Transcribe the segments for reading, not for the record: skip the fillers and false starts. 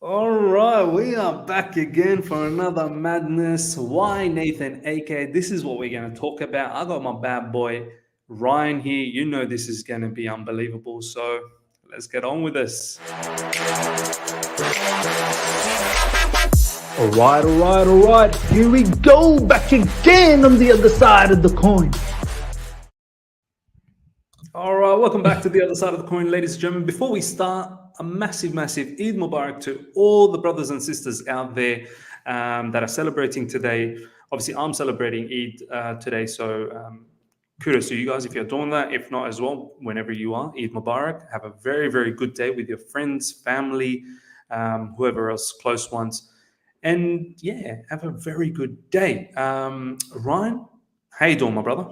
All right, we are back again for another madness. Why Nathan Aké? This is what we're going to talk about. I got my bad boy Ryan here. You know this is going to be unbelievable. So let's get on with this. All right. Here we go, back again on the other side of the coin. All right, welcome back to the other side of the coin, ladies and gentlemen. Before we start, a massive Eid Mubarak to all the brothers and sisters out there that are celebrating today. Obviously, I'm celebrating Eid today, so kudos to you guys if you're doing that. If not, as well, whenever you are, Eid Mubarak. Have a very good day with your friends, family, whoever else, close ones. And yeah, have a very good day. Ryan, how you doing, my brother?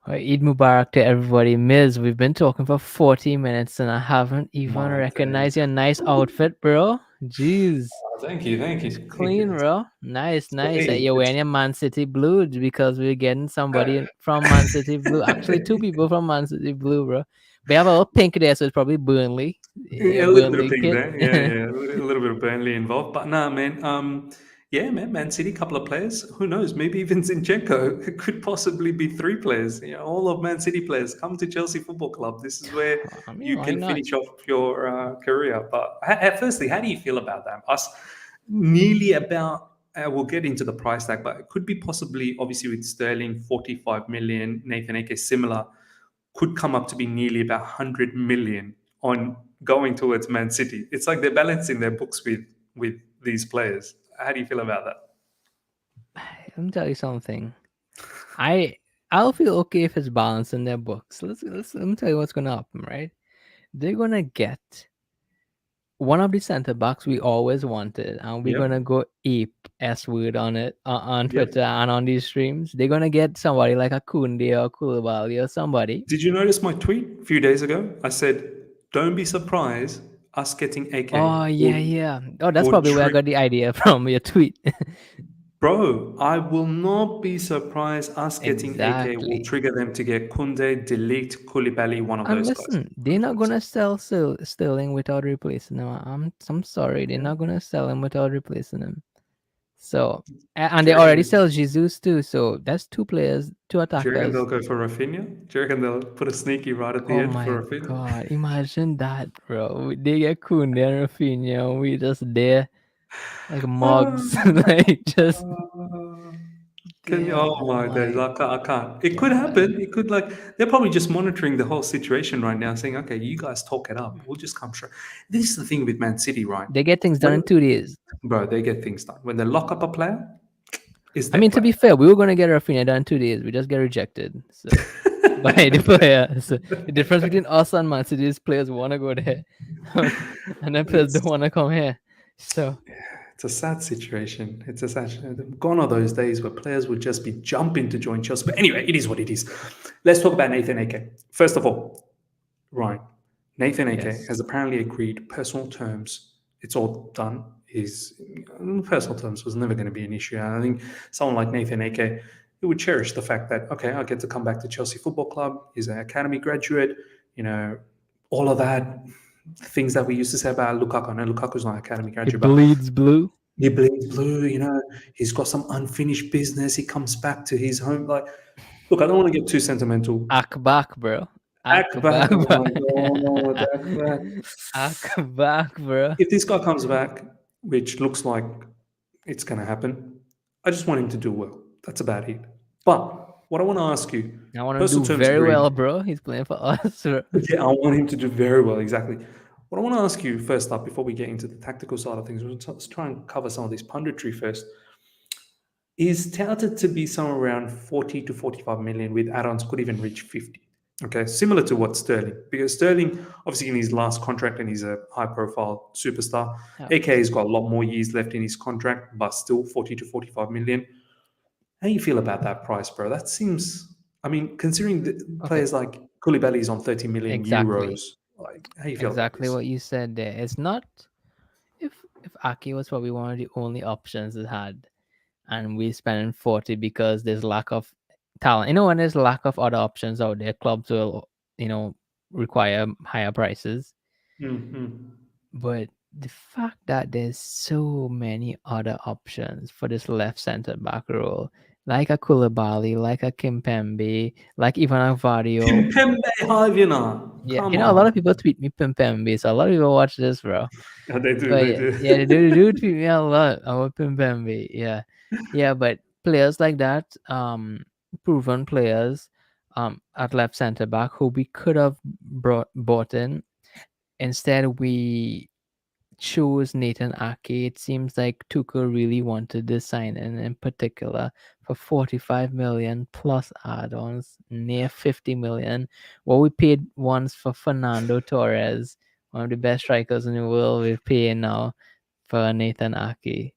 Eid Mubarak to everybody. Miz, we've been talking for 40 minutes and I haven't even My recognized days. your nice outfit, bro. Jeez. Thank you, thank you, It's thank you. clean, bro. Nice. Hey, You're it's wearing your Man City blue because we're getting somebody from Man City blue. Actually, two people from Man City blue, bro. We have a little pink there, so it's probably Burnley. a Yeah, little bit of Burnley ping kid. there, yeah, a little bit of Burnley involved, but nah, man. Yeah, man, Man City, couple of players. Who knows? Maybe even Zinchenko. It could possibly be three players. You know, all of Man City players come to Chelsea Football Club. This is where I mean, you why can not? finish off your career. But firstly, how do you feel about that? Us nearly about. We'll get into the price tag, but it could be possibly, obviously, with Sterling, 45 million, Nathan Ake similar, could come up to be nearly about 100 million on going towards Man City. It's like they're balancing their books with these players. How do you feel about that? Let me tell you something. I I'll feel okay if it's balanced in their books. Let me tell you what's gonna happen, right? They're gonna get one of the center backs we always wanted, and we're Yep. gonna go ape S word on it on Yep. Twitter and on these streams. They're gonna get somebody like a Kunde or Koulibaly or somebody. Did you notice my tweet a few days ago? I said, "Don't be surprised us getting AK Oh will yeah. Oh, that's will probably where I trick." got the idea from your tweet. Bro, I will not be surprised us getting AK will Exactly. trigger them to get Kunde, Delete, Koulibaly, one of And those guys. listen, they're not 100%. gonna sell Sterling without replacing him. I'm sorry, they're Yeah. not gonna sell him without replacing him. So, and Do they you already reckon, sell Jesus too. So that's two players, two do you reckon they'll attackers. go for Rafinha? Do you reckon they'll put a sneaky right at the Oh end my for Rafinha? god! Imagine that, bro. They get Koundé and Rafinha, and we just there like mugs, like just Uh, can there. oh Oh my days, my I can't. It could god! happen. It could like they're probably just monitoring the whole situation right now, saying, "Okay, you guys talk it up. We'll just come straight." This is the thing with Man City, right? They get things done in When 2 days. bro, they get things done. When they lock up a player, is I their mean, to be player. fair, we were gonna get Rafinha done in 2 days. We just get rejected. So by the player. So the difference between us and Man City is players want to go there, and then players don't It's want to come here. So it's a sad situation. It's a sad. Gone are those days where players would just be jumping to join Chelsea. But anyway, it is what it is. Let's talk about Nathan Ake. First of all, right. Nathan Ake yes, has apparently agreed personal terms. It's all done. His personal terms was never going to be an issue. And I think someone like Nathan Ake, he would cherish the fact that, okay, I get to come back to Chelsea Football Club. He's an academy graduate, you know, all of that. Things that we used to say about Lukaku. I know Lukaku's not an academy he graduate, but bleeds blue. he bleeds blue, he's got some unfinished business. He comes back to his home. Like, look, I don't want to get too sentimental. Akbak, bro. Akbar, oh my Akbak. God, Akbar. Akbak, bro. If this guy comes back, which looks like it's going to happen, I just want him to do well. That's about it. But what I want to ask you, I want to personal do terms very agreed. well, bro. He's playing for us, bro. Yeah, I want him to do very well, exactly. What I want to ask you first up, before we get into the tactical side of things, let's try and cover some of this punditry first. Is touted to be somewhere around 40 to 45 million, with add-ons could even reach 50. Okay, similar to what Sterling, because Sterling, obviously in his last contract, and he's a high-profile superstar. Yeah. AK's got a lot more years left in his contract, but still 40 to 45 million. How do you feel about that price, bro? That seems, I mean, considering the Okay. players like Koulibaly is on 30 million Exactly. euros, like, how do you feel about Exactly this? what you said there. It's not if Aki was probably one of the only options it had, and we spending 40 because there's lack of talent. When there's lack of other options out there, clubs will, require higher prices. Mm-hmm. But the fact that there's so many other options for this left center back role, like a Koulibaly, like a Kimpembe, like even a Vadio. Kimpembe Havina. Yeah, Come a lot on. of people tweet me Pimpembe, so a lot of people watch this, bro. Yeah, they do. But They yeah, do. yeah, they do tweet me a lot about Pimpembe. Yeah, yeah, but players like that, proven players, at left center back who we could have bought in. Instead, we chose Nathan Aké. It seems like Tuchel really wanted this signing in particular for 45 million plus add-ons, near 50 million. What we paid once for Fernando Torres, one of the best strikers in the world, we're paying now for Nathan Aké.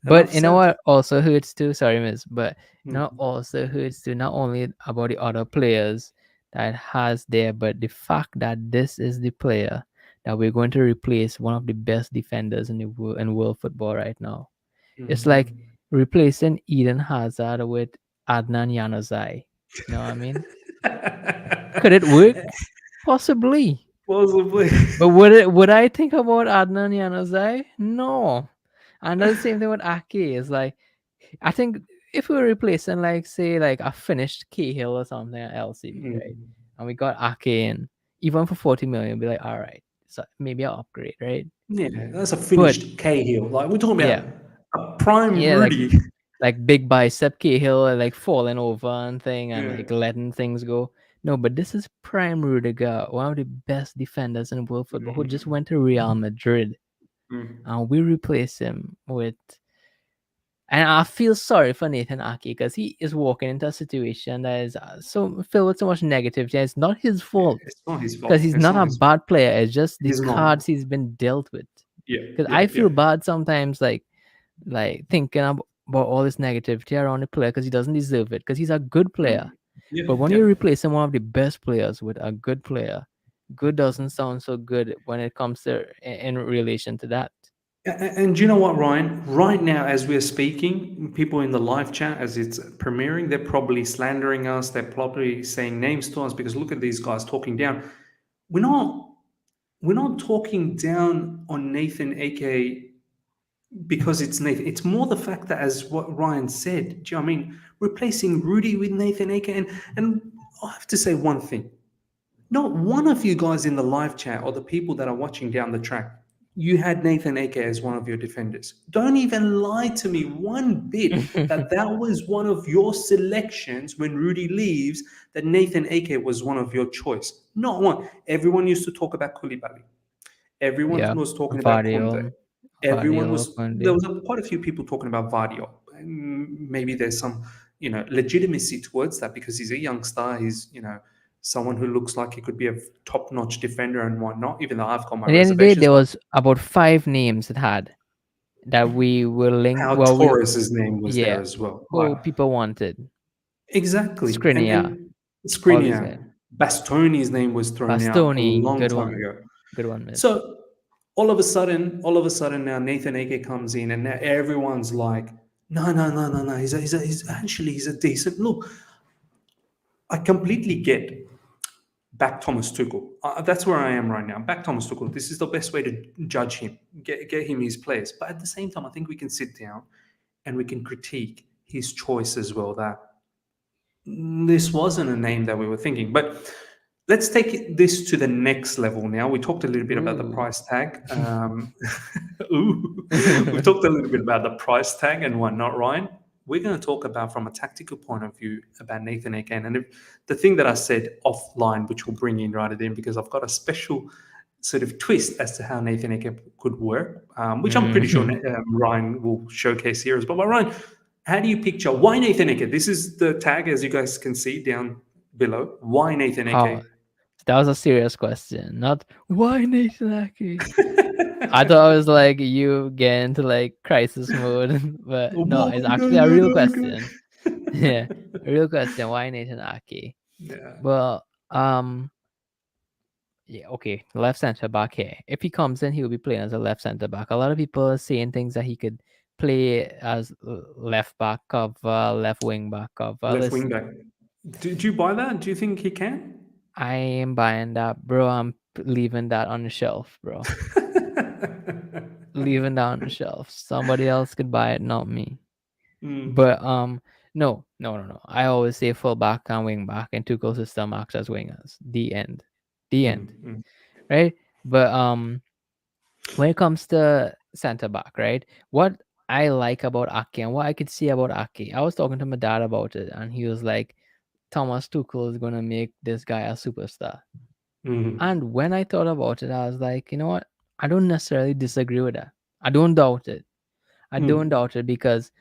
But Enough you know said. what also hurts too? Sorry, miss. But you know Mm. also hurts too, not only about the other players that it has there, but the fact that this is the player that we're going to replace one of the best defenders in the world in world football right now. It's like Mhm. replacing Eden Hazard with Adnan Januzaj. You know what I mean? Could it work? Possibly. Possibly. But would I think about Adnan Januzaj? No. And that's the same thing with Aki. It's like I think if we were replacing like say like a finished Cahill or something at LCB, right? Mm. And we got Ake in, even for 40 million, be like, all right, so maybe I'll upgrade, right? Yeah, that's a But finished Cahill. Like we're talking yeah, about a prime yeah, Rudy. like big bicep Cahill like falling over and thing and Yeah. like letting things go. No, but this is prime Rudiger, one of the best defenders in world football, who just Mhm. went to Real Madrid, Mm. and we replace him with. And I feel sorry for Nathan Ake because he is walking into a situation that is so filled with so much negativity. It's not his fault It's not his because fault. he's It's not not a his fault. bad player. It's just the He's not. cards he's been dealt with. Yeah, Because yeah, I yeah. feel bad sometimes, like thinking about all this negativity around the player because he doesn't deserve it. Because he's a good player, Mm. Yeah, but when yeah. you replace one of the best players with a good player, good doesn't sound so good when it comes to in relation to that. And do you know what, Ryan? Right now, as we're speaking, people in the live chat, as it's premiering, they're probably slandering us. They're probably saying names to us because look at these guys talking down. We're not. We're not talking down on Nathan Ake because it's Nathan. It's more the fact that, as what Ryan said, do you know what I mean? Replacing Rudy with Nathan Ake, and I have to say one thing. Not one of you guys in the live chat or the people that are watching down the track, you had Nathan Ake as one of your defenders. Don't even lie to me one bit that that was one of your selections when Rudy leaves, that Nathan Ake was one of your choice. Not one. Everyone used to talk about Koulibaly. Everyone Yeah, was talking about Conte. Vadio, Everyone Vadio, was there Conde. was quite a few people talking about Vardio. And maybe there's some legitimacy towards that because he's a young star. He's someone who looks like he could be a top-notch defender and whatnot. Even though I've got my At the end of the day, reservations, there but was about five naams it had that we were linked. Pau Well, we Torres's name was there yeah, as well. Like who people wanted. exactly, and Skriniar, all these Skriniar, guys. Bastoni's name was thrown out a Bastoni, long time one, ago. good one, miss. So all of a sudden now Nathan Ake comes in and now everyone's like, no, no, no, no, no. He's a decent look. I completely get back Thomas Tuchel. That's where I am right now. Back Thomas Tuchel. This is the best way to judge him, get him his players. But at the same time, I think we can sit down and we can critique his choice as well. That this wasn't a name that we were thinking. But let's take this to the next level now. We talked a little bit about the Ooh. price tag. Ooh. We've talked a little bit about the price tag and whatnot, Ryan. We're going to talk about from a tactical point of view about Nathan Ake. And the thing that I said offline, which we'll bring in right at the end, because I've got a special sort of twist as to how Nathan Ake could work, which I'm pretty sure Mhm. Ryan will showcase here as well. But Ryan, how do you picture why Nathan Ake? This is the tag, as you guys can see down below. Why Nathan Oh, Ake? that was a serious question. Not why Nathan Aki. I thought it was like you get into like crisis mode, but no, Why it's actually a real Nathan question. Ake? Yeah, a real question. Why Nathan Aki? Yeah, Well, yeah, okay, left center back here. If he comes in, he will be playing as a left center back. A lot of people are saying things that he could play as left back cover, left wing back cover. left wing Listen, back. Do you buy that? Do you think he can? I am buying that, bro. leaving that on the shelf, bro. Leaving that on the shelf. Somebody else could buy it, not me. Mm, But no. I always say fullback and wing back, and Tuchel system acts as wingers. The end. The mm, end. mm, Right? But when it comes to center back, right? What I like about Ake and what I could see about Ake, I was talking to my dad about it, and he was like, Thomas Tuchel is gonna make this guy a superstar. mm, And when I thought about it, I was like, you know what? I don't necessarily disagree with that. I don't doubt it. I don't mm, doubt it because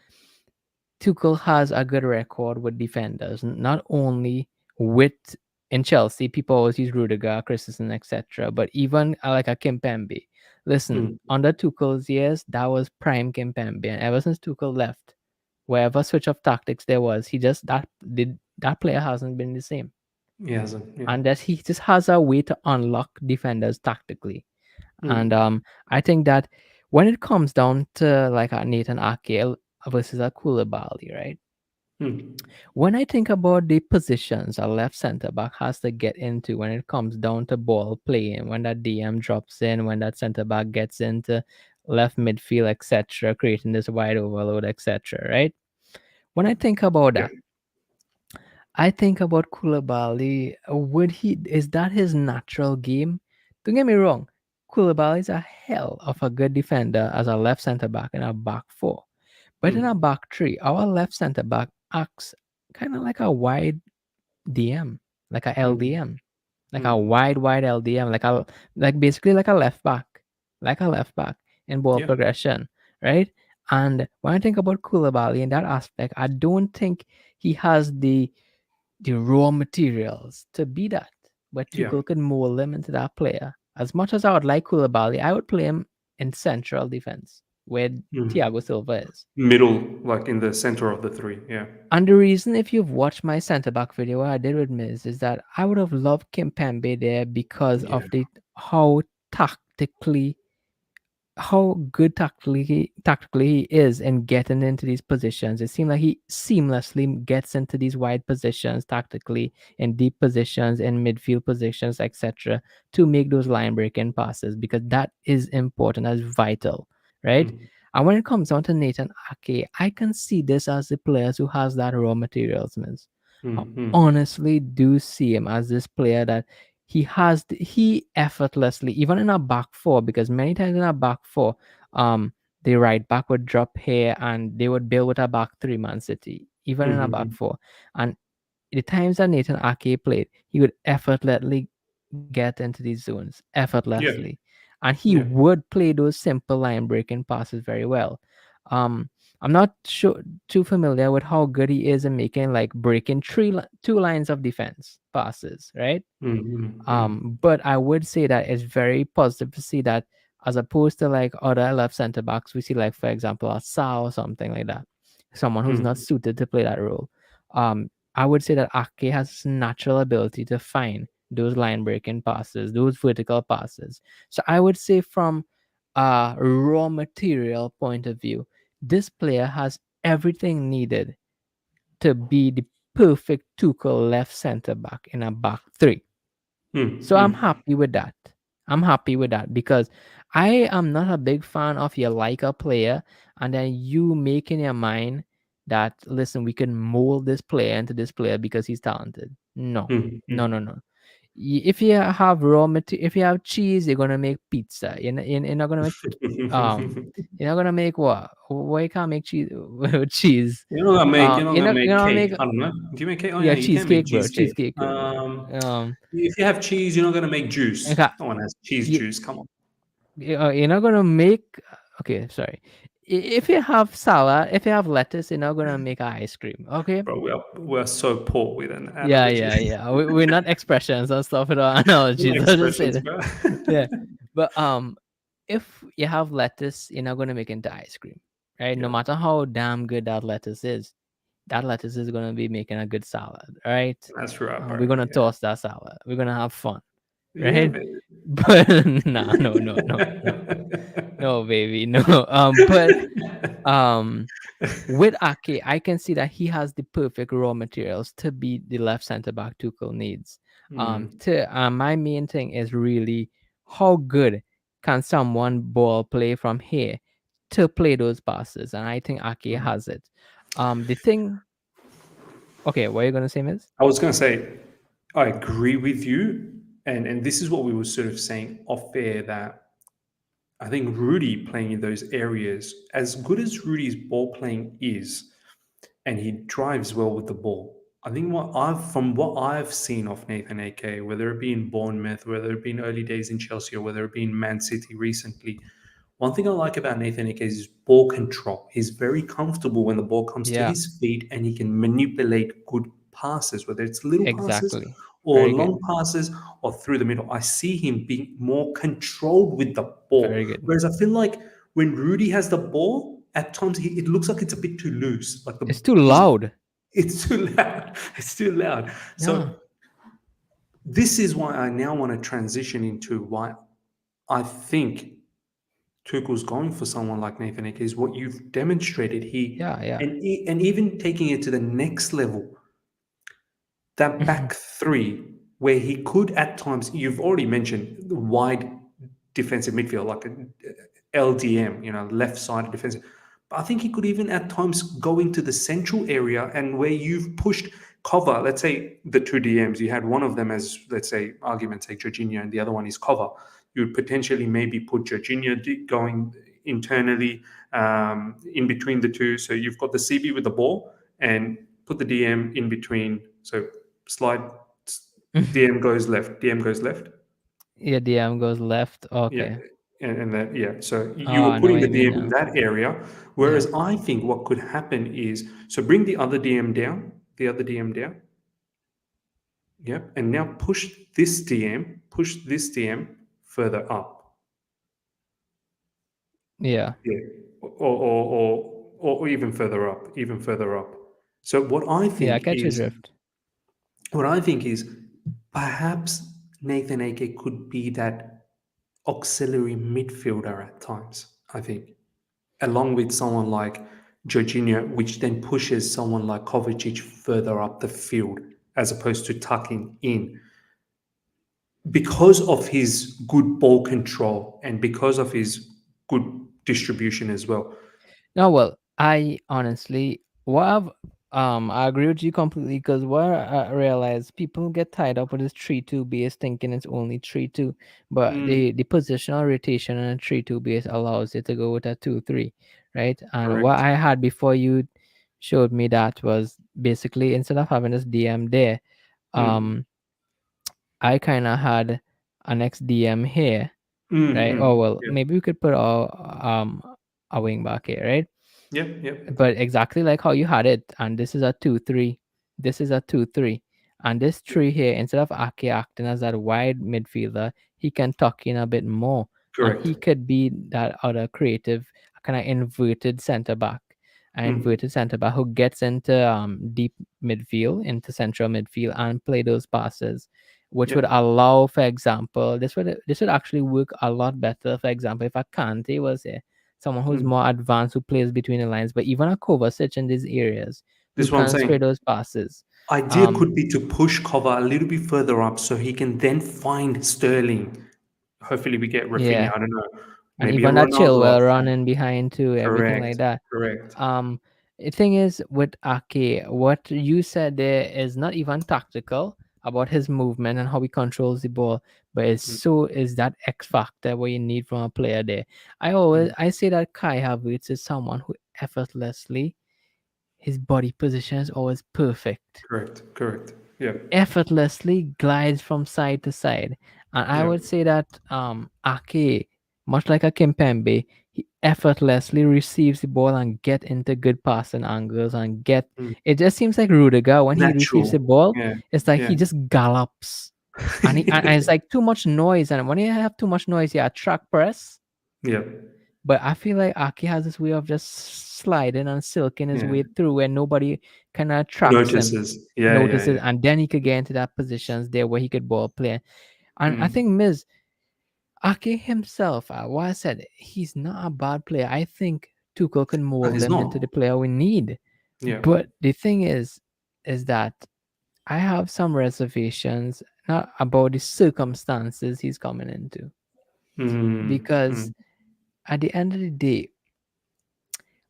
Tuchel has a good record with defenders, not only with in Chelsea, people always use Rudiger, Christensen, etc. But even like a Kimpembe. Listen, mm. under Tuchel's years, that was prime Kimpembe, and ever since Tuchel left, wherever switch of tactics there was, he just that player hasn't been the same, He hasn't. Yeah. and that he just has a way to unlock defenders tactically. And Mm, I think that when it comes down to like a Nathan Aké versus a Koulibaly, right? mm, When I think about the positions a left center back has to get into when it comes down to ball playing, when that DM drops in, when that center back gets into left midfield, etc., creating this wide overload, etc., right? When I think about yeah. that, I think about Koulibaly. Would he? Is that his natural game? Don't get me wrong. Koulibaly is a hell of a good defender as a left centre back in a back four, but in a Mm, back three, our left centre back acts kind of like a wide DM, like a mm, LDM, like a mm. wide LDM, like basically like a left back in ball Yeah. progression, right? And when I think about Koulibaly in that aspect, I don't think he has the raw materials to be that. But Yeah. Tuchel could mold him into that player. As much as I would like Koulibaly, I would play him in central defense where Mm. Thiago Silva is. Middle, like in the center of the three. Yeah. And the reason, if you've watched my centre back video I did with Miz, is that I would have loved Kimpembe there because Yeah. of the how tactically how good tactically he is in getting into these positions. It seems like he seamlessly gets into these wide positions tactically, in deep positions, in midfield positions, etc., to make those line breaking passes because that is important, that's vital, right? Mm, And when it comes down to Nathan Ake, I can see this as the players who has that raw materials, miss. I mm, mm, honestly do see him as this player that he effortlessly, even in a back four, because many times in a back four, the right back would drop here and they would build with a back three, Man City, even in a back mm, four. And the times that Nathan Ake played, he would effortlessly get into these zones, yeah. effortlessly. And he Yeah. would play those simple line breaking passes very well. Um, I'm not sure too familiar with how good he is in making like breaking two lines of defense passes, right? Mm, mm, mm, But I would say that it's very positive to see that as opposed to like other left center backs, we see like for example a Sa or something like that, someone who's not mm, suited to play that role. I would say that Ake has this natural ability to find those line breaking passes, those vertical passes. So I would say from a raw material point of view, this player has everything needed to be the perfect Tuchel left center back in a back three. mm, So I'm mm, happy with that. I'm happy with that because I am not a big fan of you like a player and then you make in your mind that listen, we can mold this player into this player because he's talented. No, mm, no. If you have raw material, if you have cheese, you're gonna make pizza. You're not gonna make mm. you're not gonna make what? Why you can't make cheese with cheese? You're not gonna You're make not cake. make I don't know. Do you make cake? Oh yeah yeah, you can make cheesecake, bro. cheesecake. Cheesecake. Um, If you have cheese, you're not gonna make okay, juice. No one has cheese you, juice. Come on, you're not gonna make. Okay, sorry. If you have salad, if you have lettuce, you're not gonna make ice cream. Okay. bro. We are so poor with an Yeah, analogy. yeah. We're not expressions and stuff with our No analogies. I'll just say expressions, that. bro. Yeah, but if you have lettuce, you're not gonna make it into ice cream, right? No Yeah, matter how damn good that lettuce is gonna be making a good salad, right? that's right, We're bro. gonna Yeah, toast that salad. We're gonna have fun, yeah, right? man. But nah, no, baby, no. But um, with Ake, I can see that he has the perfect raw materials to be the left center back Tuchel needs. My main thing is really how good can someone ball play from here to play those passes, and I think Ake has it. The thing, okay, what are you gonna say, Miss? I was going to say, I agree with you. And this is what we were sort of saying off air, that I think Rudy playing in those areas, as good as Rudy's ball playing is, and he drives well with the ball. I think from what I've seen of Nathan Ake, whether it be in Bournemouth, whether it be in early days in Chelsea, or whether it be in Man City recently, one thing I like about Nathan Ake is his ball control. He's very comfortable when the ball comes to Yeah, his feet, and he can manipulate good passes, whether it's little passes exactly. or Very good. long passes or through the middle. I see him being more controlled with the ball. Very good. Whereas I feel like when Rudy has the ball, at times it looks like it's a bit too loose. Like It's too he's loud. it's too loud. It's too loud. Yeah, So this is why I now want to transition into why I think Tuchel's going for someone like Nathan Ake is what you've demonstrated. yeah, yeah. And even taking it to the next level, that back three, where he could at times, you've already mentioned the wide defensive midfield, like a LDM, left sided defensive. But I think he could even at times go into the central area, and where you've pushed cover, let's say the two DMs, you had one of them as, let's say, argument's sake, Jorginho, and the other one is cover. You would potentially maybe put Jorginho going internally in between the two. So you've got the CB with the ball and put the DM in between. So slide, DM goes left, DM goes left. Yeah, DM goes left. Yeah. Okay. And that, yeah. So you Oh, were I know putting what the you mean DM in now. that area. Yeah. Whereas I think what could happen is, so bring the other DM down. Yep. And now push this DM further up. Yeah. Yeah. Or even further up, even further up. So Yeah, I catch your drift. what I think is perhaps Nathan Ake could be that auxiliary midfielder at times, I think, along with someone like Jorginho, which then pushes someone like Kovacic further up the field as opposed to tucking in, because of his good ball control and because of his good distribution as well. No, well, I honestly, I agree with you completely because what I realize people get tied up with this 3-2 base thinking it's only 3-2, but Mm, the positional rotation on a 3-2 base allows you to go with a 2-3, right? And what correct. I had before you showed me that was basically instead of having this DM there, Mm, um, I kind of had an XDM here, right? Oh, well, Yep. maybe we could put a wing back here, right? Yep. Yep. But exactly like how you had it, and this is a 2-3, this is a 2-3, and this tree here, instead of Ake acting as that wide midfielder, he can tuck in a bit more, and Correct. he could be that other creative kind of inverted center back, an Mm, inverted center back who gets into deep midfield, into central midfield, and play those passes, which would yep. allow, for example, this would actually work a lot better. For example, if a Kante was here, someone who's Mm. more advanced, who plays between the lines, but even a Kovacic in these areas who This is what I'm can spray saying. those passes. Idea Um, could be to push cover a little bit further up so he can then find Sterling. Hopefully, we get Rafinha. yeah, I don't know. and Maybe a even that Ronaldo up Chilwell front. running behind too, everything like Correct. that. Correct. Um, the thing is with Ake, what you said there is not even tactical about his movement and how he controls the ball, but it's Mm, so is that X factor what you need from a player there. mm. I say that Kai Havertz is someone who effortlessly his body position is always perfect, Correct. Correct. Yeah. effortlessly glides from side to side. And I Yeah. would say that Ake, much like a Kimpembe, he effortlessly receives the ball and get into good passing angles and get. Mm. It just seems like Rudiger when he receives the Natural. ball, Yeah. it's like Yeah. he just gallops. And it's like too much noise. And when you have too much noise, you attract press. Yeah. But I feel like Aki has this way of just sliding and silking his Yeah. way through where nobody kind of tracks him, Notices. Yeah. Yeah. notices, Yeah. and then he could get into that positions there where he could ball play. And I Mm. think Miz Ake himself, what I said, he's not a bad player. I think Tuchel can mold He's him into not. the player we need. Yeah. But the thing is that I have some reservations not about the circumstances he's coming into, Mm, because mm. at the end of the day,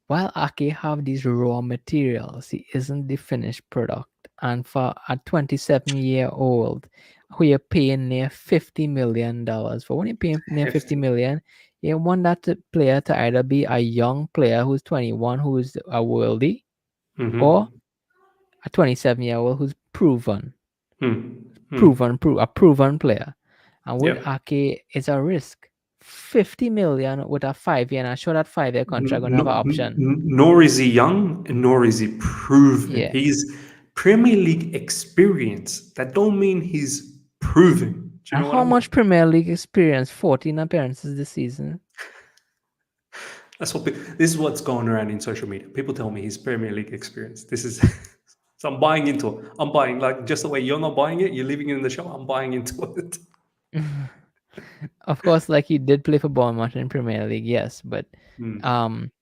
while Ake have these raw materials, he isn't the finished product. And for a 27-year-old who you're paying near $50 million for, when you're paying near 50 Hefty. million, you want player to either be a young player who's 21, who's a worldie, or Mm-hmm. a 27-year-old who's proven, Mm, mm. a proven player. And with Yep. Ake, it's a risk. 50 million with a 5 year, and I'm sure that 5 year contract gonna have an option. Nor is he young, nor is he proven. Yeah. He's Premier League experience. That don't mean he's proven. Do you And know what how I mean? much Premier League experience? 14 appearances this season. This is what's going around in social media. People tell me he's Premier League experience. This is so I'm buying into it. I'm buying, like, just the way you're not buying it. You're leaving it in the show. I'm buying into it. Of course, like he did play for Bournemouth in Premier League, yes, but Mm, um,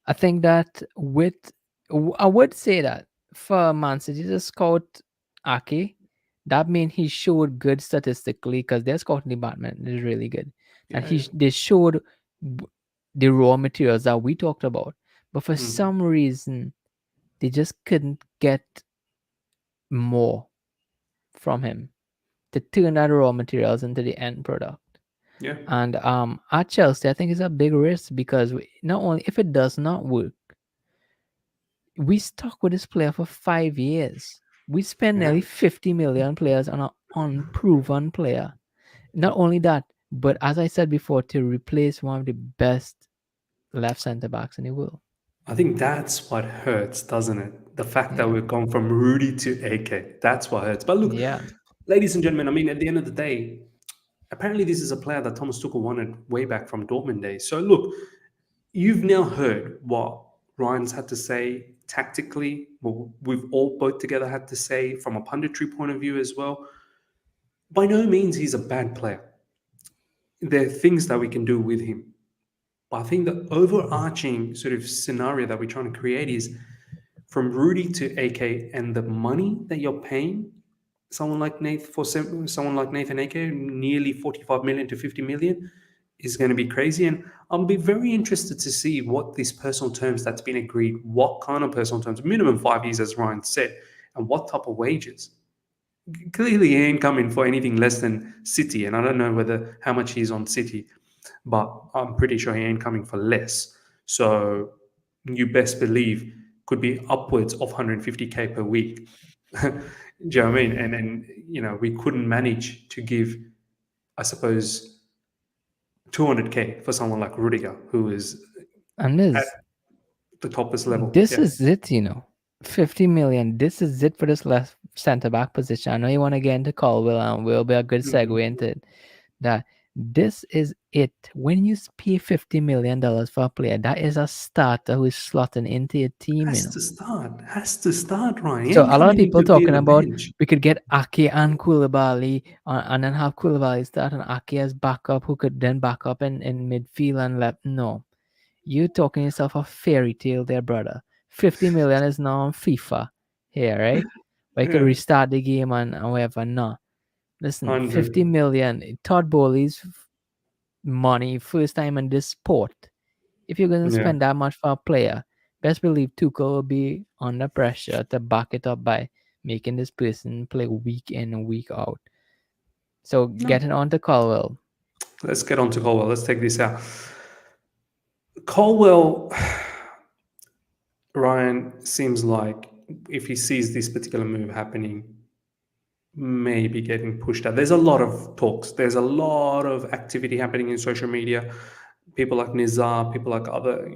I think that I would say that for Man City to scout Ake, that means he showed good statistically, because their scouting department is really good, and yeah. they showed the raw materials that we talked about, but for Mm, some reason they just couldn't get more from him to turn that raw materials into the end product. yeah. And at Chelsea, I think it's a big risk, because not only if it does not work, we stuck with this player for 5 years. We spent Yeah. nearly 50 million players on an unproven player. Not only that, but as I said before, to replace one of the best left centre backs in the world. I think that's what hurts, doesn't it? The fact that Yeah. we've gone from Rudy to AK. That's what hurts. But look, Yeah. ladies and gentlemen, I mean, at the end of the day, apparently this is a player that Thomas Tuchel wanted way back from Dortmund days. So look, you've now heard what Ryan's had to say tactically. Well, we've all both together had to say from a punditry point of view as well. By no means he's a bad player. There are things that we can do with him. But I think the overarching sort of scenario that we're trying to create is from Rudy to AK, and the money that you're paying someone like someone like Nathan Aké, nearly 45 million to 50 million, is going to be crazy. And I'll be very interested to see what these personal terms that's been agreed, what kind of personal terms, minimum 5 years, as Ryan said, and what type of wages. Clearly, he ain't coming for anything less than City, and I don't know whether how much he's on City, but I'm pretty sure he ain't coming for less. So you best believe could be upwards of 150k per week. Do you know what I mean? And we couldn't manage to give, I suppose, 200k for someone like Rudiger, who is And at this the toppest level. this Yeah. is it. 50 million. This is it for this left centre back position. I know you want to get into Colwell, and will be a good Mhm. segue into it. That this is it. When you pay $50 million for a player, that is a starter who is slotting into your team. Has to start. Has to start, Ryan. He So ain't a lot of coming in people to be talking the about bench. we could get Ake and Koulibaly, and then have Koulibaly start and Ake as backup, who could then back up in midfield and left. No, you talking yourself a fairy tale there, brother. 50 million is now on FIFA here, right? Where you could Yeah. restart the game and whatever. No, listen, 50 100. million. Todd Bowley's money, first time in this sport. If you're going to Yeah. spend that much for a player, best believe Tuchel will be under pressure to back it up by making this person play week in and week out. So No. getting on to Colwell. Let's get on to Colwell. Let's take this out. Colwell, Ryan, seems like if he sees this particular move happening, maybe getting pushed out. There's a lot of talks. There's a lot of activity happening in social media. People like Nizar, people like other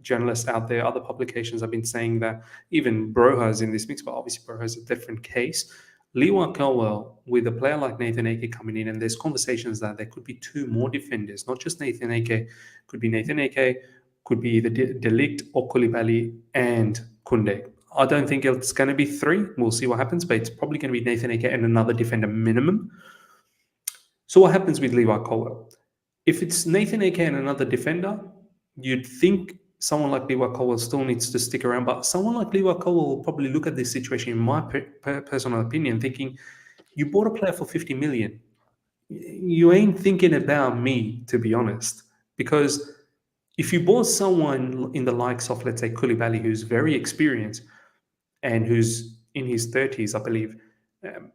journalists out there, other publications have been saying that even Broha is in this mix, but obviously Broha is a different case. Lewa Colwell, with a player like Nathan Aké coming in, and there's conversations that there could be two more defenders, not just Nathan Aké, could be Nathan Aké, could be either Delict or Koulibaly and Kunde. I don't think it's going to be three. We'll see what happens, but it's probably going to be Nathan Aké and another defender minimum. So what happens with Levi Colwell? If it's Nathan Aké and another defender, you'd think someone like Levi Colwell still needs to stick around. But someone like Levi Colwell will probably look at this situation, in my personal opinion, thinking, you bought a player for 50 million. You ain't thinking about me, to be honest. Because if you bought someone in the likes of, let's say, Koulibaly, who's very experienced and who's in his 30s, I believe, um,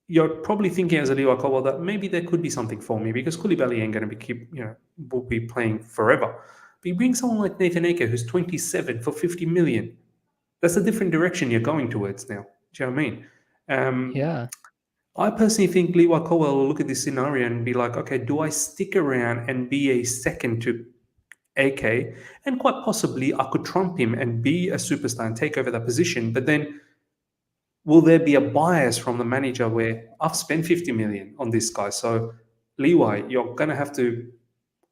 you're probably thinking as a Levi Colwell that maybe there could be something for me, because Koulibaly ain't going to will be playing forever. But you bring someone like Nathan Aké, who's 27 for 50 million. That's a different direction you're going towards now. Do you know what I mean? Yeah. I personally think Levi Colwell will look at this scenario and be like, okay, do I stick around and be a second to AK? And quite possibly I could trump him and be a superstar and take over that position. But then will there be a bias from the manager where I've spent 50 million on this guy? So Levi, you're going to have to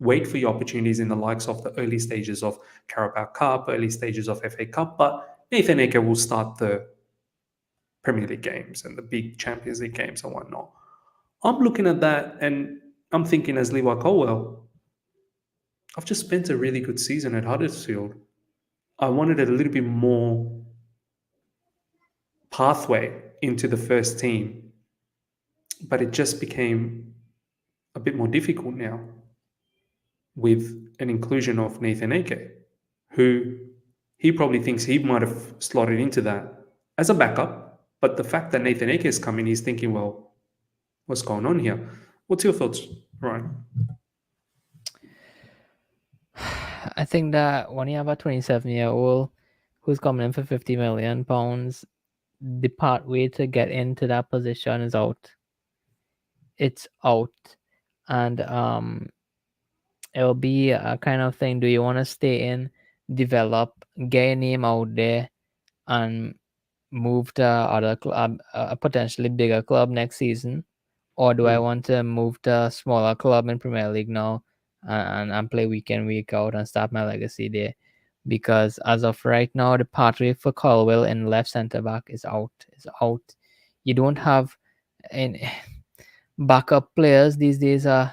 wait for your opportunities in the likes of the early stages of Carabao Cup, early stages of FA Cup. But Nathan Aké will start the Premier League games and the big Champions League games and whatnot. I'm looking at that and I'm thinking, as Levi Colwell, I've just spent a really good season at Huddersfield. I wanted a little bit more pathway into the first team, but it just became a bit more difficult now with an inclusion of Nathan Aké, who he probably thinks he might have slotted into that as a backup. But the fact that Nathan Aké is coming, he's thinking, well, what's going on here? What's your thoughts, Ryan? I think that when you have a 27-year-old who's coming in for £50 million, the pathway to get into that position is out. It's out. And it'll be a kind of thing. Do you want to stay in, develop, get your name out there, and move to other club, a potentially bigger club next season? Or do I want to move to a smaller club in Premier League now and play week in, week out and start my legacy there? Because as of right now, the pathway for Colwell in left centre back is out. It's out. You don't have any backup players these days are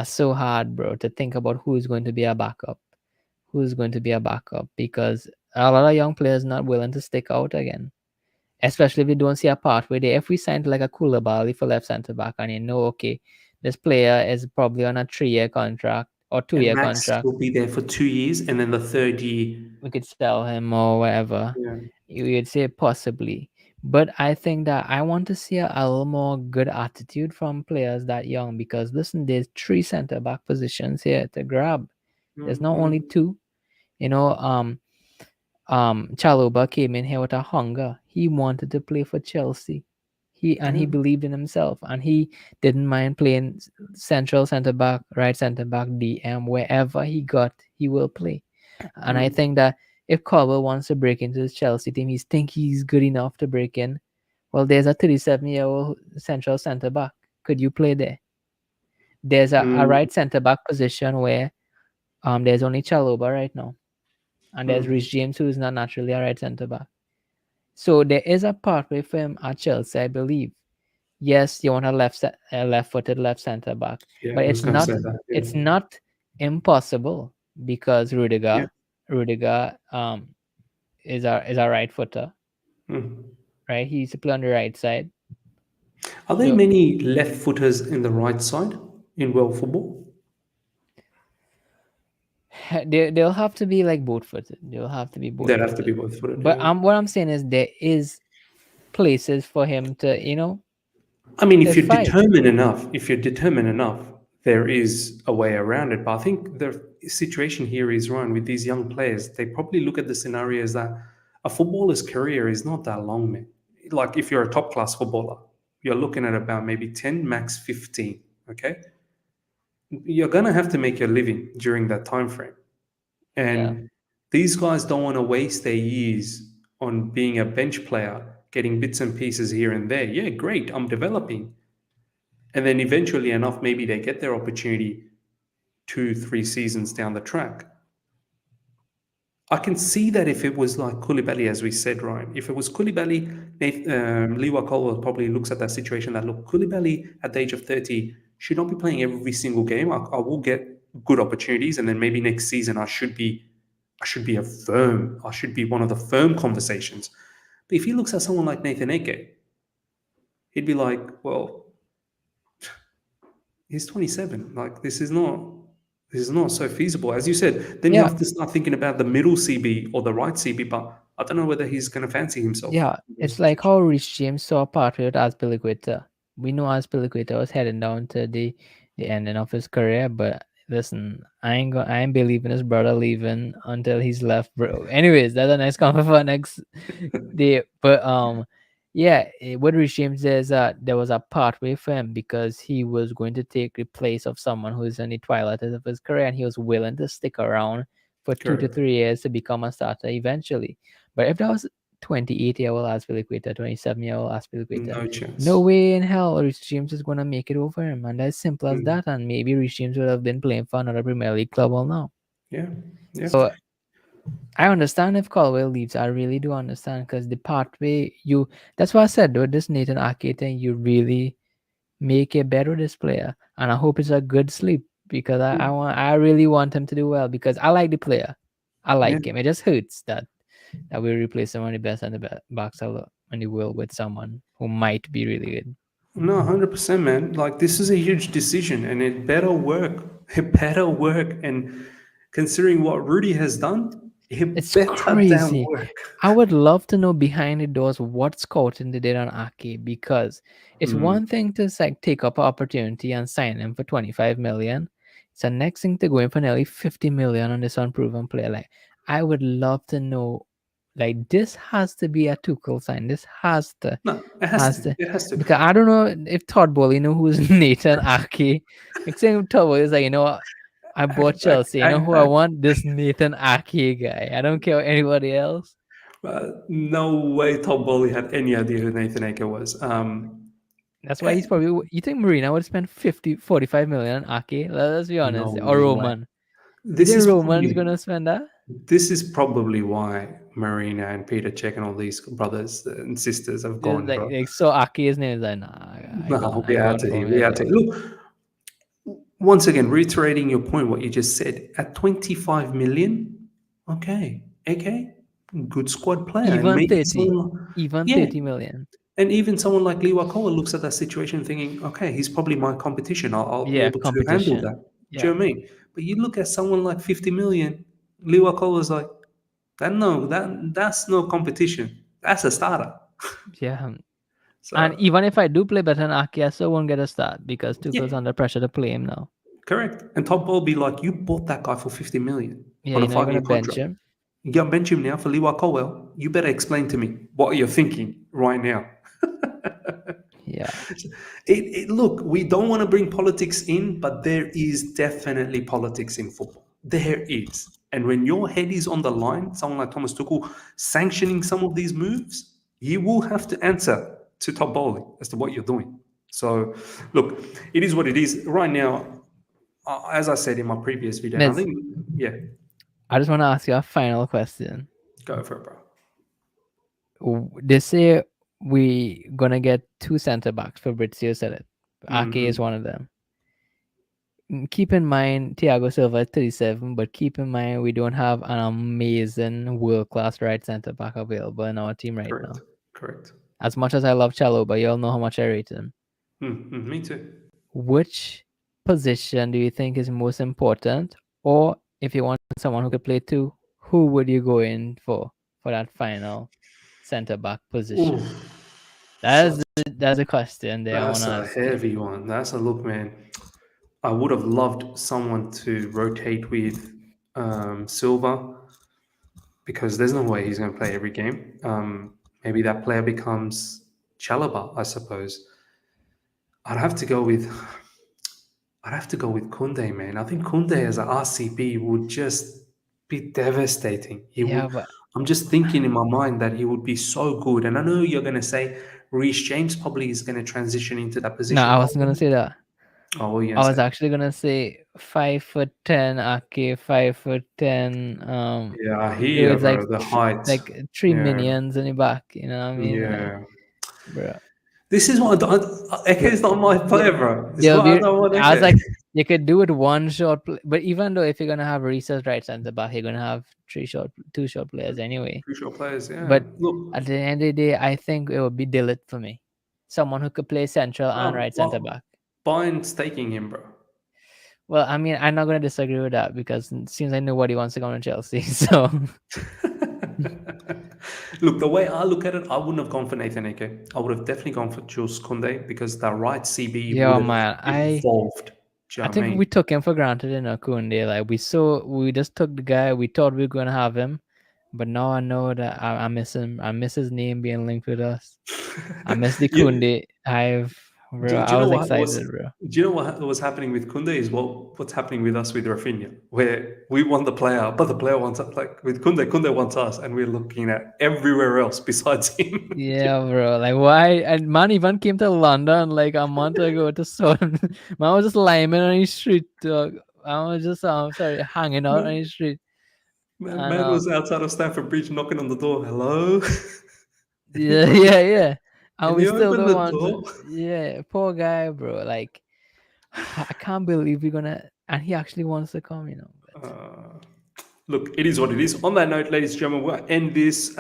so hard, bro, to think about who's going to be a backup. Who's going to be a backup? Because a lot of young players not willing to stick out again. Especially if we don't see a pathway there. If we signed like a Koulibaly for left centre back and you know, okay, this player is probably on a 3-year contract or 2-year And Max contract, will be there for 2 years, and then the third year, we could sell him or whatever. yeah. You'd say possibly. But I think that I want to see a little more good attitude from players that young, because listen, there's 3 centre back positions here to grab. There's not only 2. You know, Chaloba came in here with a hunger. He wanted to play for Chelsea. He believed in himself, and he didn't mind playing central centre back, right centre back, DM, wherever he got, he will play. And I think that if Colwell wants to break into the Chelsea team, he's good enough to break in. Well, there's a 37-year-old central centre back. Could you play there? There's a right centre back position where there's only Chaloba right now, and there's Reece James, who is not naturally a right centre back. So there is a pathway for him at Chelsea, I believe. Yes, you want a left-footed left centre back, Yeah, but I was it's going to not say that. Yeah. it's not impossible, because Rudiger is a right footer, right? He used to play on the right side. Are there So many left footers in the right side in world football? they'll have to be like both footed. They'll have to be both They'd have to be footed. both footed. But Yeah. what I'm saying is there is places for him to I mean, to fight. if you're determined enough, there is a way around it. But I think the situation here is, Ryan, with these young players, they probably look at the scenario as that a footballer's career is not that long, man. Like if you're a top class footballer, you're looking at about maybe 10, max 15. Okay. You're gonna have to make your living during that time frame. Yeah. And these guys don't want to waste their years on being a bench player, getting bits and pieces here and there. Yeah, great, I'm developing. And then eventually enough, maybe they get their opportunity 2, 3 seasons down the track. I can see that if it was like Koulibaly, as we said, Ryan. If it was Koulibaly, Lewa Colwell probably looks at that situation that, look, Koulibaly at the age of 30 should not be playing every single game. I will get good opportunities, and then maybe next season I should be should be a firm. I should be one of the firm conversations. But if he looks at someone like Nathan Aké, he'd be like, well, he's 27. Like this is not so feasible. As you said, then you Yeah, have to start thinking about the middle CB or the right CB. But I don't know whether he's going to fancy himself yeah. in those It's like situations. how Rich James saw a pathway with Azpilicueta. We know Azpilicueta was heading down to the ending of his career, but listen, I ain't believing his brother leaving until he's left, bro. Anyways, that's a nice comment for next day. But yeah, what Rich James says there was a pathway for him because he was going to take the place of someone who is in the twilight of his career, and he was willing to stick around for two to Correct. 3 years to become a starter eventually. But if that was 28-year-old Aspilicueta, 27-year-old Aspilicueta, No no chance. way in hell Rich James is going to make it over him. And that's simple as Mm, that. And maybe Rich James would have been playing for another Premier League club all now. yeah, yeah. So I understand if Colwell leaves. I really do understand because the pathway that's why I said with this Nathan Aké thing, you really make it better with this player. And I hope it's a good sleep because Mm, I really want him to do well because I like the player. I yeah. like him. It just hurts that we replace some of the best and the backs in the world with someone who might be really good. No, 100%, man. Like, this is a huge decision and it better work. It better work. And considering what Rudy has done, it It's better damn crazy. work. I would love to know behind the doors what scouting they did on Aki because it's Mm. one thing to like take up an opportunity and sign him for 25 million. It's the next thing to go in for nearly 50 million on this unproven player. Like I would love to know like this has to be a Tuchel sign. This No, it has has to. to It has to. because I don't know if Todd Bowley know who's Nathan Aki. Like saying Todd Bowley is like, I bought Chelsea. You know who I want? This Nathan Ake guy. I don't care anybody else. No way Tom Bowley had any idea who Nathan Aker was. That's why Eh, he's probably. You think Marina would spend 45 million on Ake? Let's be no honest. Or way. Roman. You This think is Roman's probably gonna spend that? this is probably why Marina and Peter Cech and all these brothers and sisters have Just gone, bro. like so Ake's name is like, nah, No, I we had gone to. for We me. had to. Look, once again, reiterating your point, what you just said, at 25 million, okay, good squad player, and Even maybe 30. someone, Even yeah, 30 million. and even someone like Lee Wakoa looks at that situation thinking, okay, he's probably my competition. I'll be Yeah, able to handle competition. that. Do Yeah. you know what I mean? But you look at someone like 50 million, Lee Wakoa is like, that's no competition. That's a starter. Yeah. And So even if I do play better than Ake, I still won't get a start because yeah, Tuchel's under pressure to play him now. correct. And Todd Ball be like, you bought that guy for 50 million Yeah, on a you're five gonna year bench contract. him. You got bench him now for Lewa Colwell. You better explain to me what you're thinking right now. Yeah. Look, we don't want to bring politics in, but there is definitely politics in football. There is. And when your head is on the line, someone like Thomas Tuchel sanctioning some of these moves, you will have to answer to Todd Bowley as to what you're doing. So, look, it is what it is. Right now, as I said in my previous video, and I Mids, think, yeah, I just want to ask you a final question. go for it, bro. They say we gonna get two center backs. Fabrizio said it. Ake is Mm-hmm. one of them. Keep in mind Thiago Silva is 37, but keep in mind we don't have an amazing world class right center back available in our team right Correct. now. Correct. As much as I love Chaloba, you all know how much I rate him. Me too. Which position do you think is most important? Or if you want someone who could play two, who would you go in for that final center back Ooh, position? such That's a question there I want that's to a ask you. heavy one. That's a look, man. I would have loved someone to rotate with Silva because there's no way he's going to play every game. Maybe that player becomes Chalaba, I suppose. I'd have to go with I'd have to go with Kunde, man. I think Kunde as a RCB would just be devastating. He Yeah, would. but I'm just thinking in my mind that he would be so good. And I know you're going to say Reece James probably is going to transition into that no, position. I But wasn't gonna say that. oh, what are you going I to was say? actually gonna say 5'10" Ake, 5'10" Yeah, I hear you, with bro. The height. like three Yeah, minions in the back. You know what I mean? Like, yeah. bro. This is what Ake's not my player, bro. This is They'll what I be. don't want I was Ake. like, you could do it one short, but even though if you're gonna have Reese's right center back, you're gonna have two short players anyway. Crucial players, yeah. But Look, at the end of the day, I think it would be Dillit for me, someone who could play central and right center back. buying staking him, bro. Well, I mean, I'm not gonna disagree with that because it seems like nobody wants to go to Chelsea. So Look, the way I look at it, I wouldn't have gone for Nathan Aké. I would have definitely gone for Jules Koundé because the right CB yeah, would have man, evolved. Do you I know what I think mean? we took him for granted in Akunde. Like we just took the guy. We thought we were gonna have him, but now I know that I miss him. I miss his name being linked with us. I miss the You- Kunde. Bro, do I you know was what excited, bro. do you know what was happening with Kunde is what's happening with us with Rafinha, where we want the player, but the player wants us. Like with Kunde wants us, and we're looking at everywhere else besides him. Yeah, bro. Like why? And man even came to London like a month ago to sort. Man was just liming on the street. Dog. I was just sorry, hanging out on the street. And Man was outside of Stamford Bridge knocking on the door. Hello, yeah, yeah, yeah. And can we you still open don't the want to. door? Yeah, poor guy, bro. Like I can't believe we're gonna. And he actually wants to come, you know. But Look, it is what it is. On that note, ladies and gentlemen, we'll end this.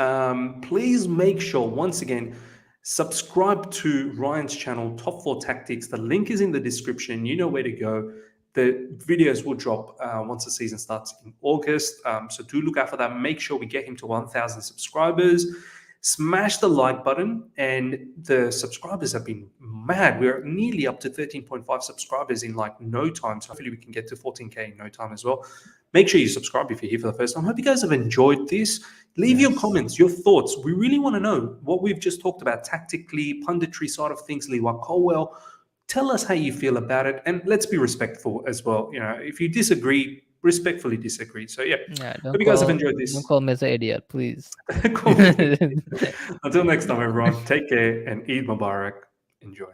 Please make sure, once again, subscribe to Ryan's channel, Top 4 Tactics. The link is in the description. You know where to go. The videos will drop once the season starts in August. So do look out for that. Make sure we get him to 1,000 subscribers. Smash the like button, and the subscribers have been mad. We're nearly up to 13.5 subscribers in like no time. So hopefully we can get to 14K in no time as well. Make sure you subscribe if you're here for the first time. Hope you guys have enjoyed this. Leave your comments, your thoughts. We really want to know what we've just talked about tactically, punditry side of things, Lewa Colwell. Tell us how you feel about it, and let's be respectful as well. You know, if you disagree, respectfully disagree. So yeah, hope you guys have enjoyed this. don't call me an idiot, please. Cool. Until next time, everyone, take care and Eid Mubarak. Enjoy.